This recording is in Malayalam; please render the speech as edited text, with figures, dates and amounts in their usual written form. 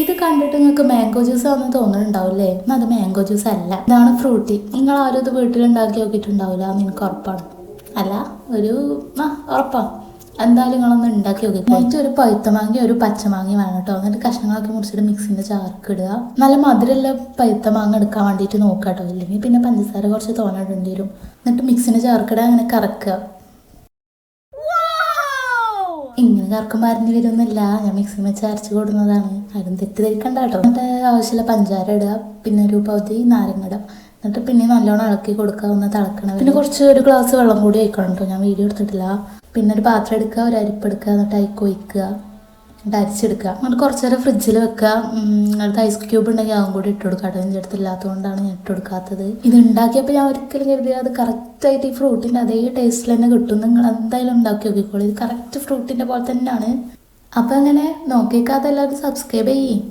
ഇത് കണ്ടിട്ട് നിങ്ങൾക്ക് മാംഗോ ജ്യൂസ് ആണെന്ന് തോന്നുന്നുണ്ടാവില്ലേ? എന്നാൽ അത് മാംഗോ ജ്യൂസ് അല്ല, ഇതാണ് ഫ്രൂട്ടി. നിങ്ങൾ ആരും ഇത് വീട്ടിലുണ്ടാക്കി നോക്കിയിട്ടുണ്ടാവില്ല എന്ന് എനിക്ക് ഉറപ്പാണ്. അല്ല, ഉറപ്പാ. എന്തായാലും നിങ്ങളൊന്ന് ഉണ്ടാക്കി നോക്കി. എന്നിട്ട് ഒരു പഴുത്ത മാങ്ങ ഒരു പച്ചമാങ്ങ വേണം കേട്ടോ. എന്നിട്ട് കഷ്ണങ്ങളൊക്കെ മുറിച്ചിട്ട് മിക്സിൻ്റെ ചാർക്ക് ഇടുക. നല്ല മധുരമുള്ള പഴുത്ത മാങ്ങ എടുക്കാൻ വേണ്ടിയിട്ട് നോക്കുക കേട്ടോ. ഇല്ലെങ്കിൽ പിന്നെ പഞ്ചസാര കുറച്ച് തോന്നിടേണ്ടി വരും. എന്നിട്ട് മിക്സിൻ്റെ ചാർക്കിടുക, അങ്ങനെ കറക്കുക. ഇങ്ങനെ കറക്കുമ്പോൾ അരിഞ്ഞ് വരുന്നില്ല, ഞാൻ മിക്സി വെച്ച് അരച്ച് കൊടുക്കുന്നതാണ്. ആരും തെറ്റിദ്ധരിക്കണ്ട കേട്ടോ. എന്നിട്ട് ആവശ്യമുള്ള പഞ്ചാര ഇടുക, പിന്നെ ഒരു പകുതി നാരങ്ങ ഇടുക. എന്നിട്ട് പിന്നെ നല്ലോണം ഇളക്കി കൊടുക്കുക, ഒന്ന് തിളക്കണം. പിന്നെ ഒരു ഗ്ലാസ് വെള്ളം കൂടി ഒഴിക്കണം കേട്ടോ. ഞാൻ വീഡിയോ എടുത്തിട്ടില്ല. പിന്നെ ഒരു പാത്രം എടുക്കുക, ഒരു അരിപ്പ് എടുക്കുക, എന്നിട്ട് അരിക്ക് ഒഴിക്കുക, എന്നിട്ട് അരിച്ചെടുക്കുക. എന്നിട്ട് കുറച്ച് നേരം ഫ്രിഡ്ജിൽ വെക്കുക. അടുത്ത് ഐസ് ക്യൂബ് ഉണ്ടെങ്കിൽ അതും കൂടി ഇട്ട് കൊടുക്കുക കേട്ടോ. എൻ്റെ അടുത്തില്ലാത്തതുകൊണ്ടാണ് ഞാൻ ഇട്ട് കൊടുക്കാത്തത്. ഇത് ഉണ്ടാക്കിയപ്പോൾ ഞാൻ ഒരിക്കലും കരുതിയത് അത് കറക്റ്റായിട്ട് ഈ ഫ്രൂട്ടിൻ്റെ അതേ ടേസ്റ്റിൽ തന്നെ കിട്ടും. നിങ്ങൾ എന്തായാലും ഉണ്ടാക്കി നോക്കിക്കോളൂ. ഇത് കറക്റ്റ് ഫ്രൂട്ടിൻ്റെ പോലെ തന്നെയാണ്. അപ്പോൾ അങ്ങനെ നോക്കിക്കാതെ എല്ലാവരും സബ്സ്ക്രൈബ് ചെയ്യും.